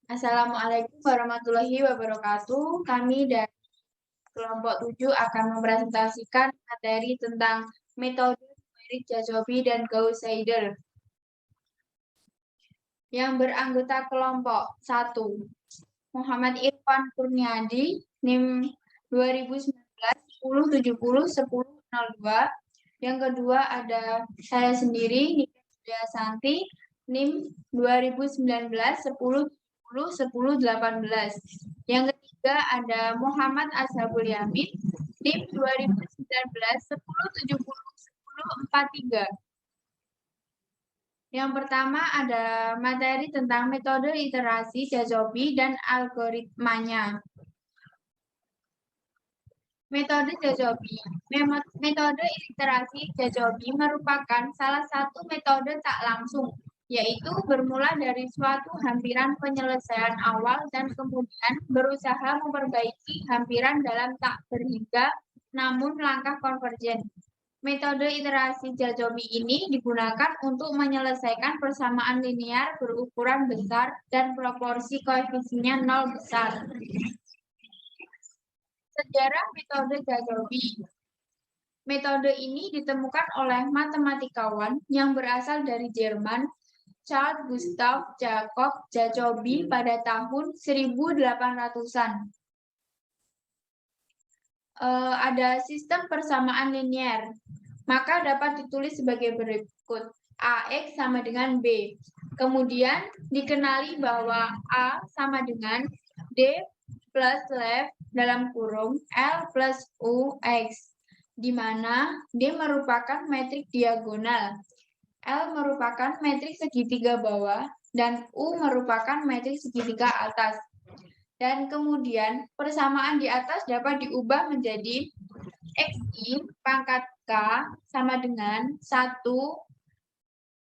Assalamualaikum warahmatullahi wabarakatuh. Kami dari kelompok 7 akan mempresentasikan materi tentang metode numerik Jacobi dan Gauss-Seidel. Yang beranggota kelompok 1, Muhammad Irfan Kurniadi, NIM 2019 1070 1002. Yang kedua ada saya sendiri, Niken Santi, NIM 2019 10 1018. Yang ketiga ada Muhammad Ashabul Yamin, NIM 2019 1070 1043. Yang pertama ada materi tentang metode iterasi Jacobi dan algoritmanya. Metode Jacobi. Metode iterasi Jacobi merupakan salah satu metode tak langsung, yaitu bermula dari suatu hampiran penyelesaian awal dan kemudian berusaha memperbaiki hampiran dalam tak berhingga namun langkah konvergen. Metode iterasi Jacobi ini digunakan untuk menyelesaikan persamaan linear berukuran besar dan proporsi koefisiennya 0 besar. Sejarah metode Jacobi. Metode ini ditemukan oleh matematikawan yang berasal dari Jerman, Charles Gustav Jacob Jacobi pada tahun 1800-an. Ada sistem persamaan linear, maka dapat ditulis sebagai berikut. AX sama dengan B. Kemudian dikenali bahwa A sama dengan D plus left dalam kurung L plus UX, di mana D merupakan metrik diagonal, L merupakan metrik segitiga bawah, dan U merupakan metrik segitiga atas. Dan kemudian persamaan di atas dapat diubah menjadi XI pangkat K sama dengan 1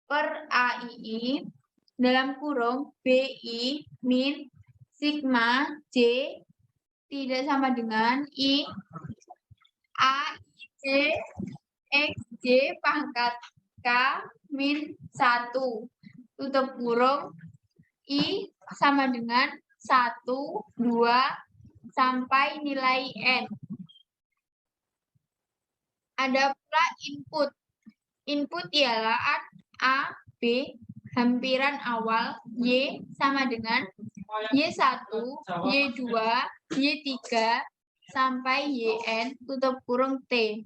per AII dalam kurung BI min sigma J tidak sama dengan I AIJ XJ pangkat K min 1 tutup kurung I sama dengan 1, 2, sampai nilai N. Ada pula input. Input ialah A, B, hampiran awal, Y sama dengan Y1, Y2, Y3, sampai YN, tutup kurung T.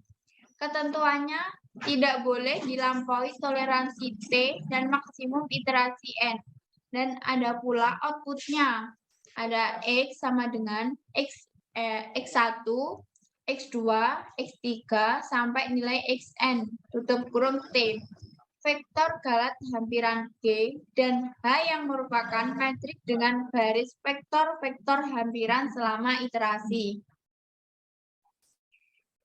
Ketentuannya tidak boleh dilampaui toleransi T dan maksimum iterasi N. Dan ada pula outputnya. Ada X sama dengan X1, X2, X3, sampai nilai Xn, tutup kurung T. Vektor galat hampiran G dan H yang merupakan metrik dengan baris vektor-vektor hampiran selama iterasi.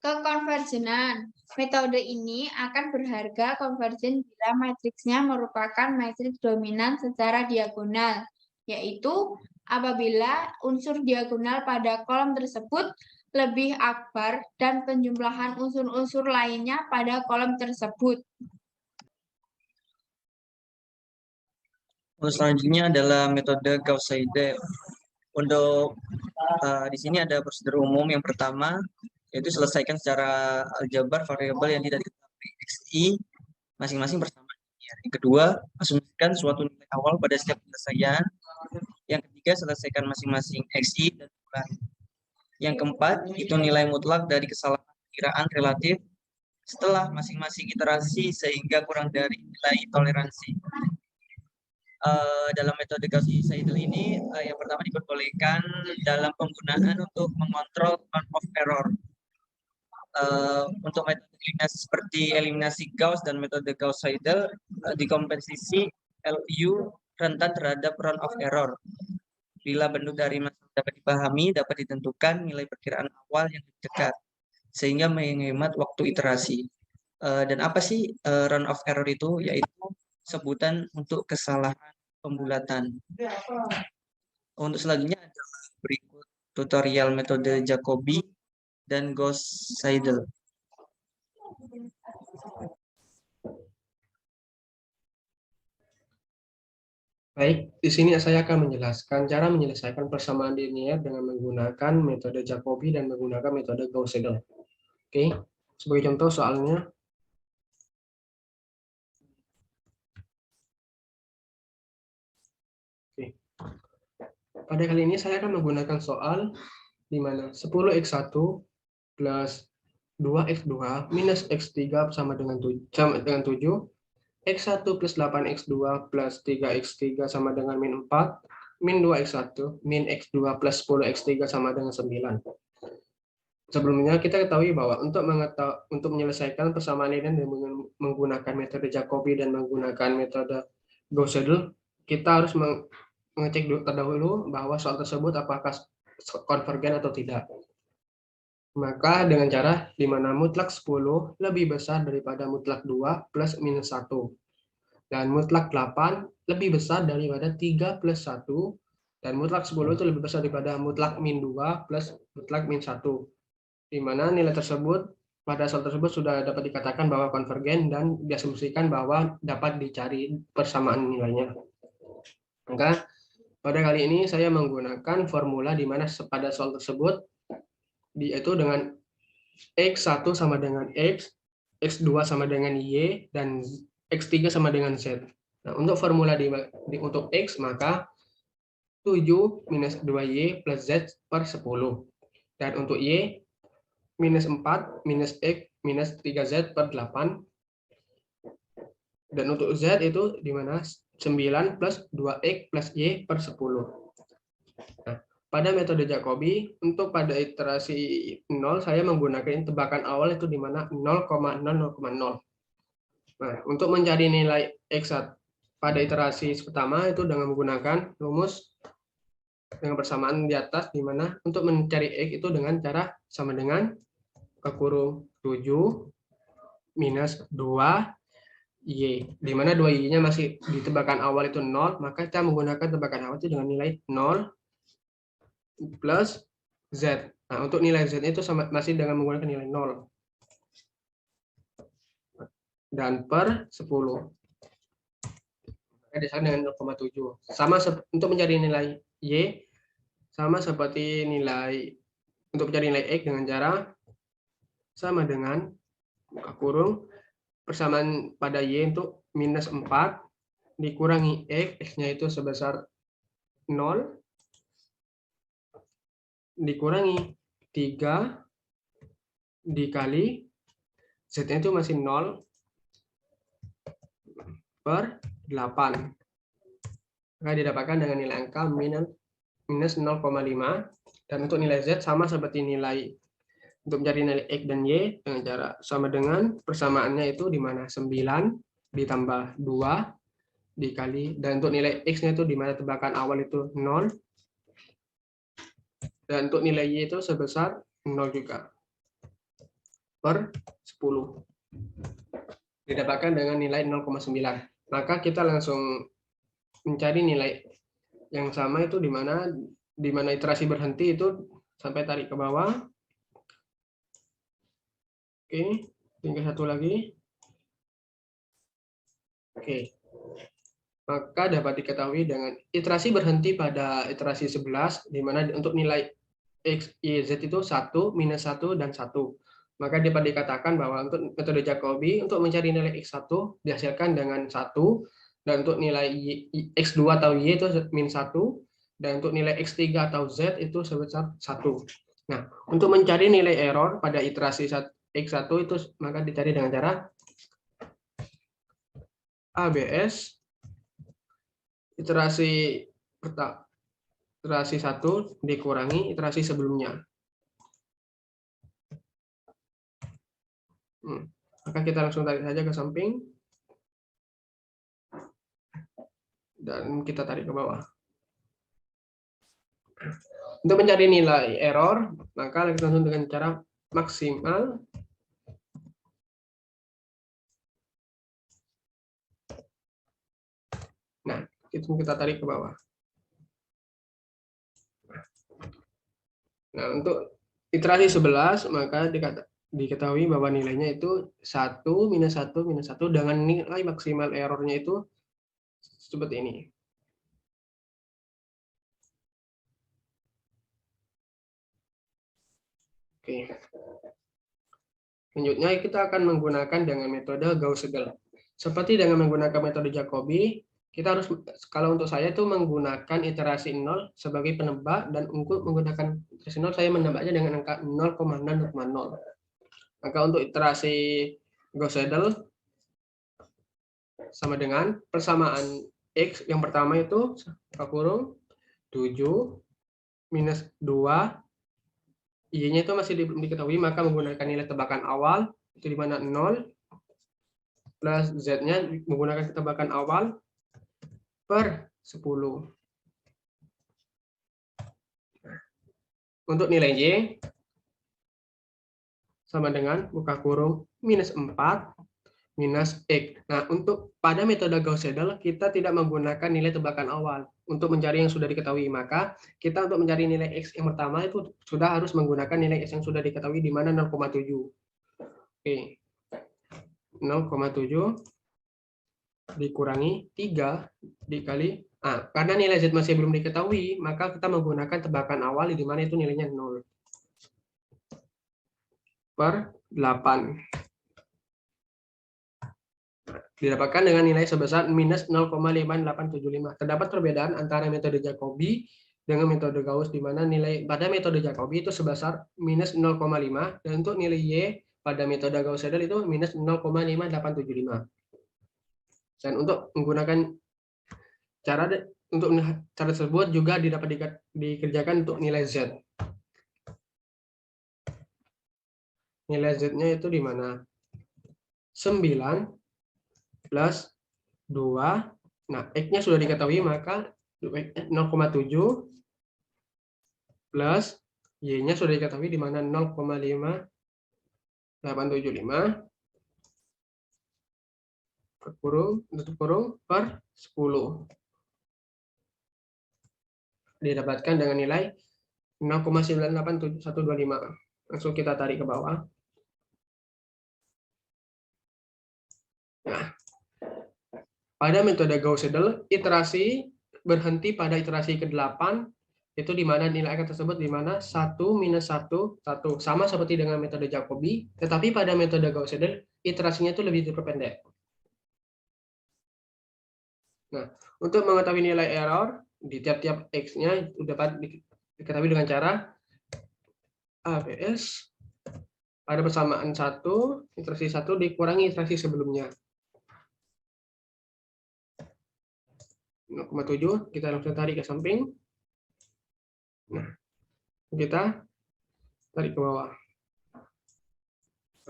Kekonvergenan. Metode ini akan berharga konvergen bila matriksnya merupakan matriks dominan secara diagonal, yaitu apabila unsur diagonal pada kolom tersebut lebih akbar dan penjumlahan unsur-unsur lainnya pada kolom tersebut. Selanjutnya adalah metode Gauss-Seidel. Untuk di sini ada prosedur umum yang pertama, yaitu selesaikan secara aljabar variabel yang tidak diketahui XI masing-masing bersama. Yang kedua, asumsikan suatu nilai awal pada setiap penyelesaian. Yang ketiga, selesaikan masing-masing XI dan ulangi. Yang keempat, itu nilai mutlak dari kesalahan perkiraan relatif setelah masing-masing iterasi sehingga kurang dari nilai toleransi. Dalam metode Gauss-Seidel ini yang pertama diperbolehkan dalam penggunaan untuk mengontrol run of error. Untuk metode eliminasi seperti eliminasi Gauss dan metode Gauss-Seidel dikompensasi LU rentan terhadap run of error. Bila bentuk dari masalah dapat dipahami, dapat ditentukan nilai perkiraan awal yang dekat sehingga menghemat waktu iterasi. Dan apa sih run of error itu? Yaitu sebutan untuk kesalahan pembulatan. Untuk selanjutnya ada berikut tutorial metode Jacobi dan Gauss-Seidel. Baik, di sini saya akan menjelaskan cara menyelesaikan persamaan linier dengan menggunakan metode Jacobi dan menggunakan metode Gauss-Seidel. Oke, sebagai contoh soalnya. Oke. Pada kali ini saya akan menggunakan soal di mana 10x1 plus 2x2 minus x3 sama dengan 7, x1 plus 8x2 plus 3x3 sama dengan min 4, min 2x1, min x2 plus 10x3 sama dengan 9. Sebelumnya kita ketahui bahwa untuk menyelesaikan persamaan linier dengan menggunakan metode Jacobi dan menggunakan metode Gauss-Seidel, kita harus mengecek terdahulu bahwa soal tersebut apakah konvergen atau tidak. Maka dengan cara di mana mutlak 10 lebih besar daripada mutlak 2 plus minus 1. Dan mutlak 8 lebih besar daripada 3 plus 1. Dan mutlak 10 itu lebih besar daripada mutlak min 2 plus mutlak min 1. Di mana nilai tersebut pada soal tersebut sudah dapat dikatakan bahwa konvergen dan diasumsikan bahwa dapat dicari persamaan nilainya. Maka pada kali ini saya menggunakan formula di mana pada soal tersebut yaitu dengan x1 sama dengan x, x2 sama dengan y, dan x3 sama dengan z. Nah, untuk formula untuk x maka 7 minus 2y plus z per 10. Dan untuk y minus 4 minus x minus 3z per 8. Dan untuk z itu di mana 9 plus 2x plus y per 10. Nah, pada metode Jacobi, untuk pada iterasi 0, saya menggunakan tebakan awal itu di mana 0,0,0. Nah, untuk mencari nilai x1 pada iterasi pertama itu dengan menggunakan rumus dengan persamaan di atas, di mana untuk mencari x itu dengan cara sama dengan kurung 7 minus 2y, di mana 2y-nya masih di tebakan awal itu 0, maka kita menggunakan tebakan awal itu dengan nilai 0 plus z. Nah, untuk nilai z itu masih dengan menggunakan nilai 0 dan per 10. Disamakan dengan 0,7. Sama untuk mencari nilai y sama seperti nilai untuk mencari nilai x dengan cara sama dengan buka kurung persamaan pada y untuk minus 4 dikurangi x-nya itu sebesar 0 dikurangi 3 dikali z-nya itu masih 0 per 8. Maka didapatkan dengan nilai angka minus 0,5. Dan untuk nilai z sama seperti nilai untuk mencari nilai x dan y dengan cara sama dengan persamaannya itu di mana 9 ditambah 2 dikali, dan untuk nilai x-nya itu di mana tebakan awal itu 0 dan untuk nilai y itu sebesar 0 juga per 10. Didapatkan dengan nilai 0,9. Maka kita langsung mencari nilai yang sama itu di mana iterasi berhenti itu sampai tarik ke bawah. Oke, tinggal satu lagi. Oke. Maka dapat diketahui dengan iterasi berhenti pada iterasi 11, di mana untuk nilai x, y, z itu 1, minus 1, dan 1. Maka dapat dikatakan bahwa untuk metode Jacobi, untuk mencari nilai x1 dihasilkan dengan 1, dan untuk nilai x2 atau y itu min 1, dan untuk nilai x3 atau z itu sebesar 1. Nah, untuk mencari nilai error pada iterasi x1 itu maka dicari dengan cara ABS iterasi 1 dikurangi iterasi sebelumnya. Maka kita langsung tarik saja ke samping dan kita tarik ke bawah. Untuk mencari nilai error, maka kita langsung dengan cara maksimal itu kita tarik ke bawah. Nah, untuk iterasi 11 maka diketahui bahwa nilainya itu 1 minus 1 minus 1 dengan nilai maksimal errornya itu seperti ini. Oke. Selanjutnya kita akan menggunakan dengan metode Gauss-Seidel. Seperti dengan menggunakan metode Jacobi, kita harus, kalau untuk saya itu menggunakan iterasi 0 sebagai penebak, dan untuk menggunakan iterasi 0 saya menebaknya dengan angka 0,0,0. Maka untuk iterasi Gauss-Seidel sama dengan persamaan X yang pertama itu kurung 7 minus 2, Y-nya itu masih belum diketahui, maka menggunakan nilai tebakan awal, itu di mana 0, plus Z-nya menggunakan tebakan awal per 10. Untuk nilai Y sama dengan buka kurung minus 4 minus X. Nah, untuk pada metode Gauss-Seidel kita tidak menggunakan nilai tebakan awal untuk mencari yang sudah diketahui. Maka kita untuk mencari nilai X yang pertama itu sudah harus menggunakan nilai X yang sudah diketahui di mana 0,7. Oke. 0,7 dikurangi 3 dikali, karena nilai Z masih belum diketahui, maka kita menggunakan tebakan awal di mana itu nilainya 0 per 8. Didapatkan dengan nilai sebesar minus 0,5875. Terdapat perbedaan antara metode Jacobi dengan metode Gauss, di mana nilai pada metode Jacobi itu sebesar minus 0,5, dan untuk nilai Y pada metode Gauss-Seidel itu minus 0,5875. Dan untuk menggunakan cara tersebut juga dapat dikerjakan untuk nilai Z. Nilai Z-nya itu di mana? 9 plus 2. Nah, X-nya sudah diketahui, maka 0,7 plus Y-nya sudah diketahui di mana 0,5875 tutup kurung per 10. Didapatkan dengan nilai 0,987125. Langsung kita tarik ke bawah. Nah, pada metode Gauss-Seidel, iterasi berhenti pada iterasi ke-8, itu di mana nilai akan tersebut di mana 1 minus 1, 1. Sama seperti dengan metode Jacobi, tetapi pada metode Gauss-Seidel, iterasinya itu lebih diperpendek. Nah, untuk mengetahui nilai error di tiap-tiap X-nya dapat diketahui dengan cara ABS pada persamaan 1, iterasi 1 dikurangi iterasi sebelumnya. 0,7 kita langsung tarik ke samping. Nah, kita tarik ke bawah.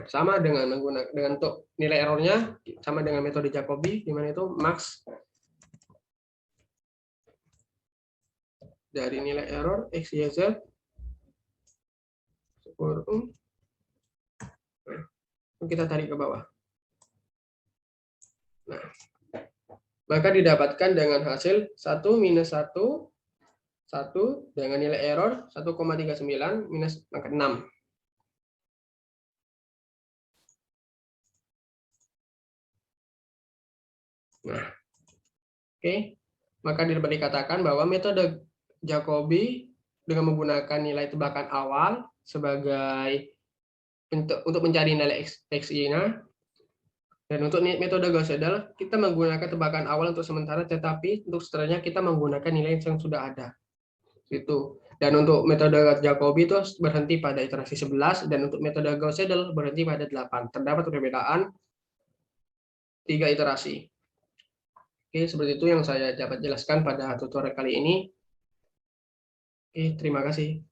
Sama dengan menggunakan untuk nilai errornya sama dengan metode Jacobi, di mana itu max dari nilai error X, Y, Z. Kita tarik ke bawah. Nah, maka didapatkan dengan hasil 1 minus 1, 1 dengan nilai error 1,39 minus angka 6. Nah, oke. Maka dapat dikatakan bahwa metode Jacobi dengan menggunakan nilai tebakan awal sebagai untuk mencari nilai X-nya, dan untuk metode Gauss-Seidel kita menggunakan tebakan awal untuk sementara, tetapi untuk setelahnya kita menggunakan nilai yang sudah ada. Itu. Dan untuk metode Jacobi itu berhenti pada iterasi 11, dan untuk metode Gauss-Seidel berhenti pada 8. Terdapat perbedaan 3 iterasi. Oke, seperti itu yang saya dapat jelaskan pada tutorial kali ini. Oke, terima kasih.